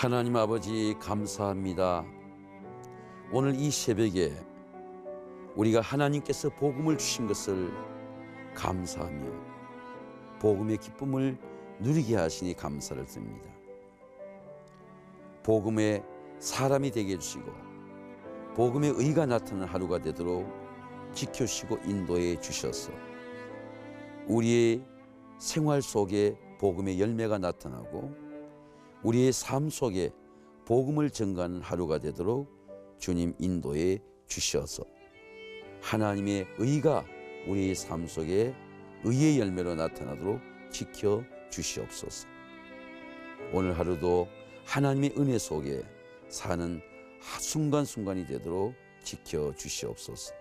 하나님 아버지 감사합니다. 오늘 이 새벽에 우리가 하나님께서 복음을 주신 것을 감사하며 복음의 기쁨을 누리게 하시니 감사를 드립니다. 복음의 사람이 되게 해주시고 복음의 의가 나타나는 하루가 되도록 지켜주시고 인도해 주셔서 우리의 생활 속에 복음의 열매가 나타나고 우리의 삶 속에 복음을 전가하는 하루가 되도록 주님 인도해 주셔서 하나님의 의가 우리의 삶 속에 의의 열매로 나타나도록 지켜 주시옵소서. 오늘 하루도 하나님의 은혜 속에 사는 순간순간이 되도록 지켜 주시옵소서.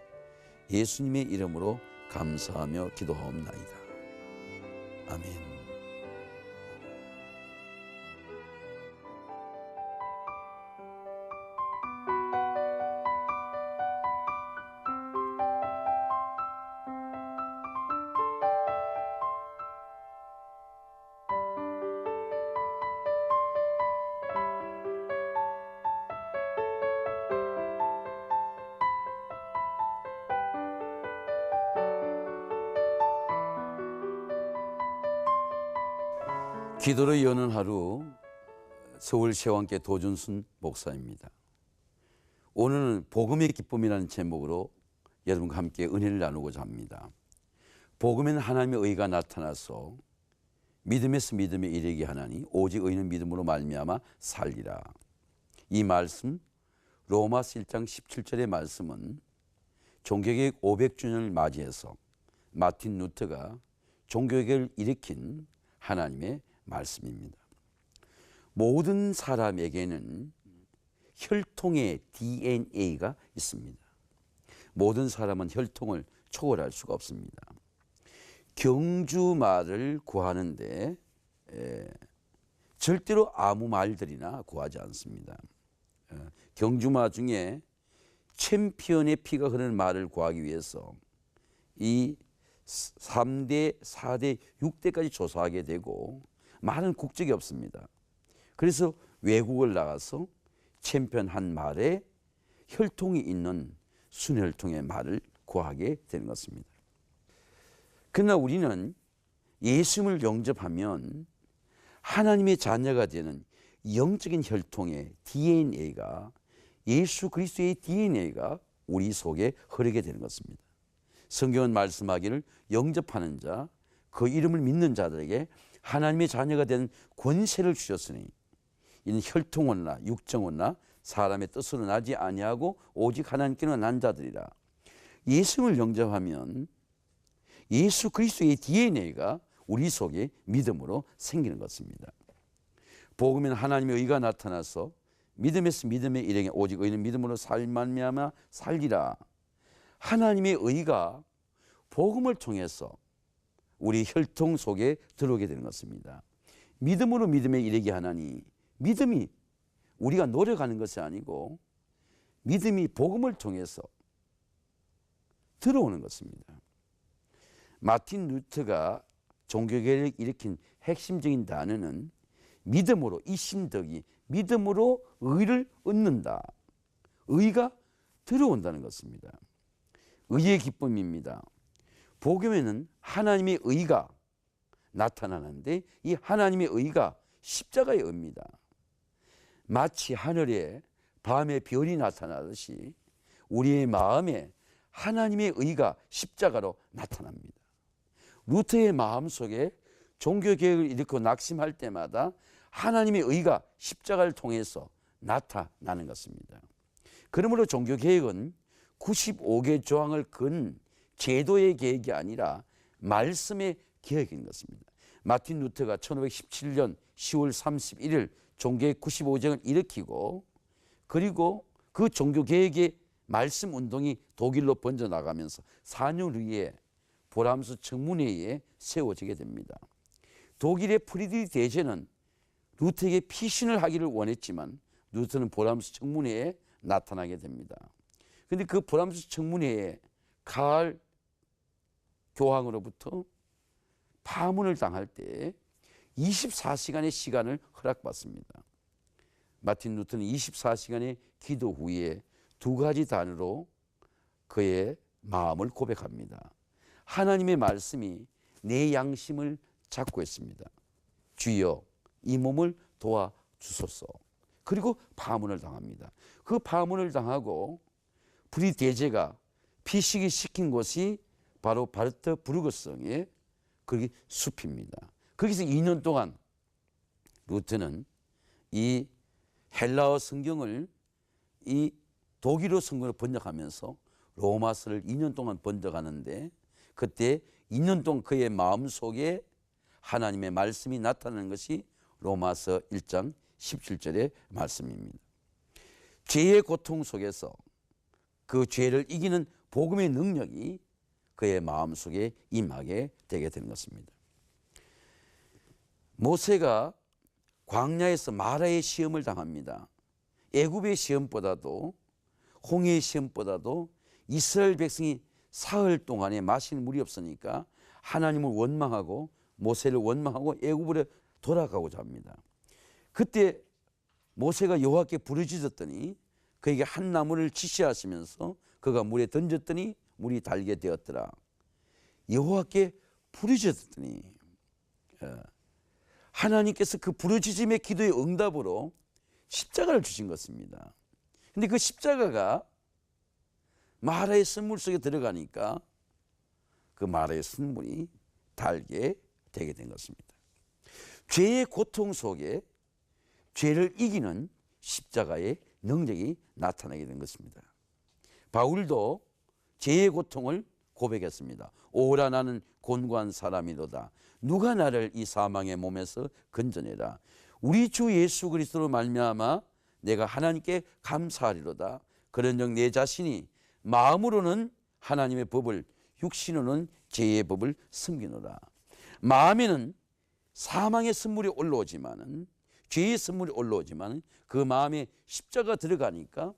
예수님의 이름으로 감사하며 기도하옵나이다. 아멘. 기도로 여는 하루, 서울시왕께 도준순 목사입니다. 오늘은 복음의 기쁨이라는 제목으로 여러분과 함께 은혜를 나누고자 합니다. 복음에는 하나님의 의가 나타나서 믿음에서 믿음에 이르게 하나니 오직 의는 믿음으로 말미암아 살리라. 이 말씀 로마서 1장 17절의 말씀은 종교개혁 500주년을 맞이해서 마틴 루터가 종교개혁을 일으킨 하나님의 말씀입니다. 모든 사람에게는 혈통의 DNA가 있습니다. 모든 사람은 혈통을 초월할 수가 없습니다. 경주마를 구하는데 절대로 아무 말들이나 구하지 않습니다. 경주마 중에 챔피언의 피가 흐르는 말을 구하기 위해서 이 3대, 4대, 6대까지 조사하게 되고 말은 국적이 없습니다. 그래서 외국을 나가서 챔피언 한 말에 혈통이 있는 순혈통의 말을 구하게 되는 것입니다. 그러나 우리는 예수님을 영접하면 하나님의 자녀가 되는 영적인 혈통의 DNA가 예수 그리스도의 DNA가 우리 속에 흐르게 되는 것입니다. 성경은 말씀하기를 영접하는 자, 그 이름을 믿는 자들에게 하나님의 자녀가 된 권세를 주셨으니 이는 혈통원나 육정원나 사람의 뜻으로 나지 아니하고 오직 하나님께로 난 자들이라. 예수를 영접하면 예수 그리스도의 DNA가 우리 속에 믿음으로 생기는 것입니다. 복음에는 하나님의 의가 나타나서 믿음에서 믿음에 이르게 오직 의는 믿음으로 말미암아 살리라. 하나님의 의가 복음을 통해서 우리 혈통 속에 들어오게 되는 것입니다. 믿음으로 믿음에 이르게 하나니 믿음이 우리가 노력하는 것이 아니고 믿음이 복음을 통해서 들어오는 것입니다. 마틴 루터가 종교개혁을 일으킨 핵심적인 단어는 믿음으로 이신덕이 믿음으로 의를 얻는다. 의가 들어온다는 것입니다. 의의 기쁨입니다. 복음에는 하나님의 의가 나타나는데 이 하나님의 의가 십자가의 의입니다. 마치 하늘에 밤에 별이 나타나듯이 우리의 마음에 하나님의 의가 십자가로 나타납니다. 루터의 마음속에 종교개혁을 일으켜 낙심할 때마다 하나님의 의가 십자가를 통해서 나타나는 것입니다. 그러므로 종교개혁은 95개 조항을 건 제도의 개혁이 아니라 말씀의 개혁인 것입니다. 마틴 루터가 1517년 10월 31일 종교개혁 95정을 일으키고 그리고 그 종교개혁의 말씀 운동이 독일로 번져나가면서 4년 후에 브람스 청문회에 세워지게 됩니다. 독일의 프리드리히 대제는 루터에게 피신을 하기를 원했지만 루터는 브람스 청문회에 나타나게 됩니다. 그런데 그 브람스 청문회에 칼 교황으로부터 파문을 당할 때 24시간의 시간을 허락받습니다. 마틴 루터는 24시간의 기도 후에 두 가지 단어로 그의 마음을 고백합니다. 하나님의 말씀이 내 양심을 잡고 있습니다. 주여 이 몸을 도와주소서. 그리고 파문을 당합니다. 그 파문을 당하고 불이 대제가 피식이 시킨 곳이 바로 바르트부르크성의 거기 숲입니다. 거기서 2년 동안 루터는 이 헬라어 성경을 이 독일어 성경으로 번역하면서 로마서를 2년 동안 번역하는데, 그때 2년 동안 그의 마음속에 하나님의 말씀이 나타나는 것이 로마서 1장 17절의 말씀입니다. 죄의 고통 속에서 그 죄를 이기는 복음의 능력이 그의 마음속에 임하게 되게 되는 것입니다. 모세가 광야에서 마라의 시험을 당합니다. 애굽의 시험보다도, 홍해의 시험보다도 이스라엘 백성이 사흘 동안에 마실 물이 없으니까 하나님을 원망하고 모세를 원망하고 애굽으로 돌아가고자 합니다. 그때 모세가 여호와께 부르짖었더니 그에게 한 나무를 지시하시면서 그가 물에 던졌더니 물이 달게 되었더라. 여호와께 부르짖었더니 하나님께서 그 부르짖음의 기도의 응답으로 십자가를 주신 것입니다. 근데 그 십자가가 마라의 쓴물 속에 들어가니까 그 마라의 쓴물이 달게 되게 된 것입니다. 죄의 고통 속에 죄를 이기는 십자가의 능력이 나타나게 된 것입니다. 바울도 죄의 고통을 고백했습니다. 오라 나는 곤고한 사람이로다. 누가 나를 이 사망의 몸에서 건져내라. 우리 주 예수 그리스도로 말미암아 내가 하나님께 감사하리로다. 그런즉 내 자신이 마음으로는 하나님의 법을, 육신으로는 죄의 법을 섬기노라. 마음에는 사망의 선물이 올라오지만은, 죄의 선물이 올라오지만은 그 마음에 십자가 들어가니까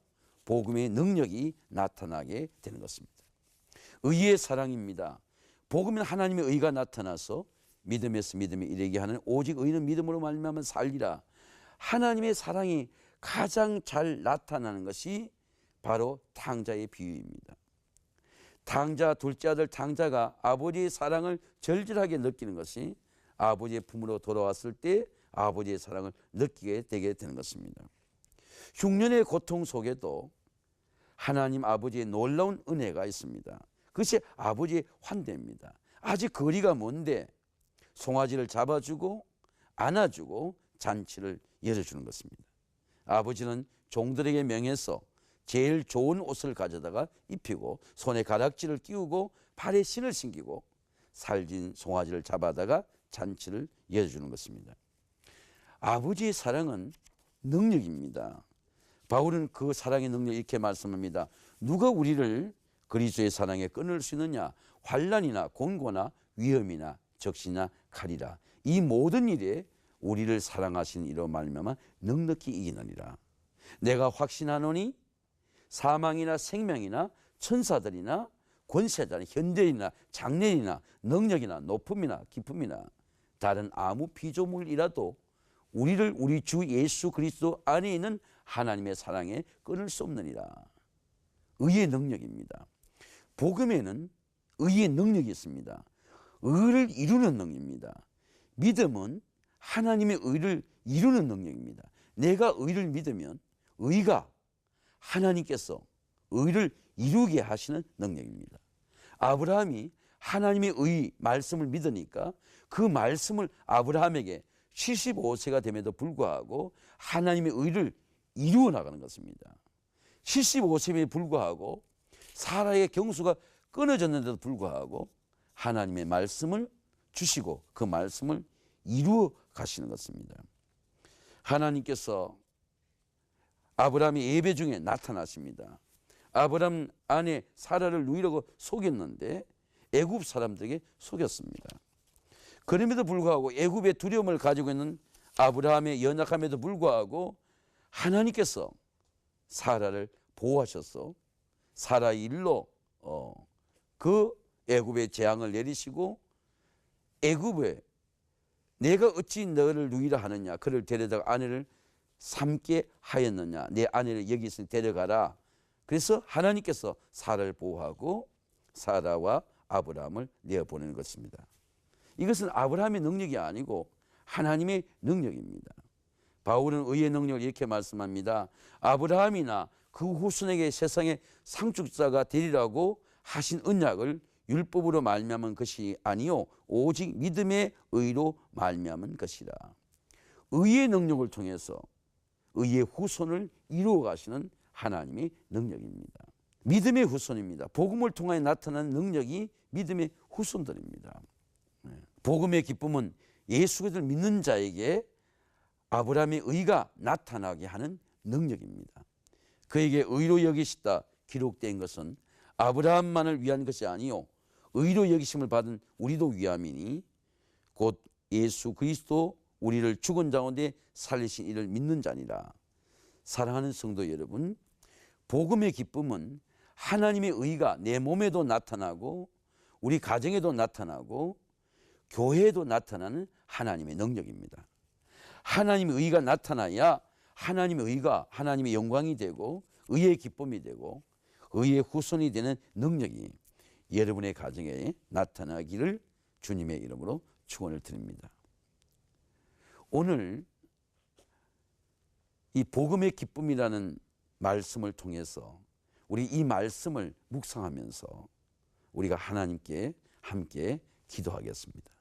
복음의 능력이 나타나게 되는 것입니다. 의의 사랑입니다. 복음은 하나님의 의가 나타나서 믿음에서 믿음에 이르게 하는 오직 의는 믿음으로 말미암아 살리라. 하나님의 사랑이 가장 잘 나타나는 것이 바로 탕자의 비유입니다. 탕자, 둘째 아들 탕자가 아버지의 사랑을 절절하게 느끼는 것이 아버지의 품으로 돌아왔을 때 아버지의 사랑을 느끼게 되게 되는 것입니다. 흉년의 고통 속에도 하나님 아버지의 놀라운 은혜가 있습니다. 그것이 아버지의 환대입니다. 아직 거리가 먼데 송아지를 잡아주고 안아주고 잔치를 열어주는 것입니다. 아버지는 종들에게 명해서 제일 좋은 옷을 가져다가 입히고 손에 가락지를 끼우고 발에 신을 신기고 살진 송아지를 잡아다가 잔치를 열어주는 것입니다. 아버지의 사랑은 능력입니다. 바울은 그 사랑의 능력 이렇게 말씀합니다. 누가 우리를 그리스도의 사랑에 끊을 수 있느냐? 환난이나 곤고나 위험이나 적시나 칼이라. 이 모든 일에 우리를 사랑하신 이로 말미암아 넉넉히 이기느니라. 내가 확신하노니 사망이나 생명이나 천사들이나 권세자나 현대이나 장래이나 능력이나 높음이나 깊음이나 다른 아무 피조물이라도 우리를 우리 주 예수 그리스도 안에 있는 하나님의 사랑에 끊을 수 없느니라. 의의 능력입니다. 복음에는 의의 능력이 있습니다. 의를 이루는 능력입니다. 믿음은 하나님의 의를 이루는 능력입니다. 내가 의를 믿으면 의가 하나님께서 의를 이루게 하시는 능력입니다. 아브라함이 하나님의 의 말씀을 믿으니까 그 말씀을 아브라함에게 75세가 됨에도 불구하고 하나님의 의를 이루어 나가는 것입니다. 75세에 불구하고 사라의 경수가 끊어졌는데도 불구하고 하나님의 말씀을 주시고 그 말씀을 이루어 가시는 것입니다. 하나님께서 아브라함의 예배 중에 나타나십니다. 아브라함 아내 사라를 누이라고 속였는데 애굽 사람들에게 속였습니다. 그럼에도 불구하고 애굽의 두려움을 가지고 있는 아브라함의 연약함에도 불구하고 하나님께서 사라를 보호하셔서 사라의 일로 그 애굽의 재앙을 내리시고 애굽에 내가 어찌 너를 누이라 하느냐, 그를 데려다가 아내를 삼게 하였느냐. 내 아내를 여기서 데려가라. 그래서 하나님께서 사라를 보호하고 사라와 아브라함을 내어보내는 것입니다. 이것은 아브라함의 능력이 아니고 하나님의 능력입니다. 바울은 의의 능력을 이렇게 말씀합니다. 아브라함이나 그 후손에게 세상의 상속자가 되리라고 하신 언약을 율법으로 말미암은 것이 아니요 오직 믿음의 의로 말미암은 것이라. 의의 능력을 통해서 의의 후손을 이루어 가시는 하나님의 능력입니다. 믿음의 후손입니다. 복음을 통하여 나타난 능력이 믿음의 후손들입니다. 복음의 기쁨은 예수 그리스도를 믿는 자에게 아브라함의 의가 나타나게 하는 능력입니다. 그에게 의로 여기시다 기록된 것은 아브라함만을 위한 것이 아니요 의로 여기심을 받은 우리도 위함이니 곧 예수 그리스도 우리를 죽은 자 가운데 살리신 이를 믿는 자니라. 사랑하는 성도 여러분, 복음의 기쁨은 하나님의 의가 내 몸에도 나타나고 우리 가정에도 나타나고 교회에도 나타나는 하나님의 능력입니다. 하나님의 의가 나타나야 하나님의 의가 하나님의 영광이 되고 의의 기쁨이 되고 의의 후손이 되는 능력이 여러분의 가정에 나타나기를 주님의 이름으로 축원을 드립니다. 오늘 이 복음의 기쁨이라는 말씀을 통해서 우리 이 말씀을 묵상하면서 우리가 하나님께 함께 기도하겠습니다.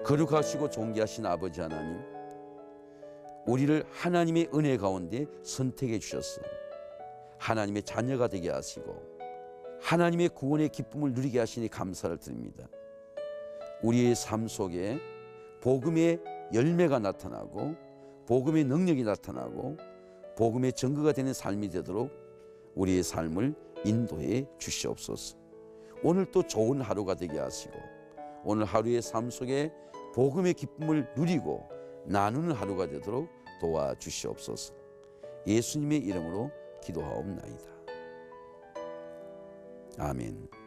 거룩하시고 존귀하신 아버지 하나님, 우리를 하나님의 은혜 가운데 선택해 주셔서 하나님의 자녀가 되게 하시고 하나님의 구원의 기쁨을 누리게 하시니 감사를 드립니다. 우리의 삶 속에 복음의 열매가 나타나고 복음의 능력이 나타나고 복음의 증거가 되는 삶이 되도록 우리의 삶을 인도해 주시옵소서. 오늘 또 좋은 하루가 되게 하시고 오늘 하루의 삶 속에 복음의 기쁨을 누리고 나누는 하루가 되도록 도와주시옵소서. 예수님의 이름으로 기도하옵나이다. 아멘.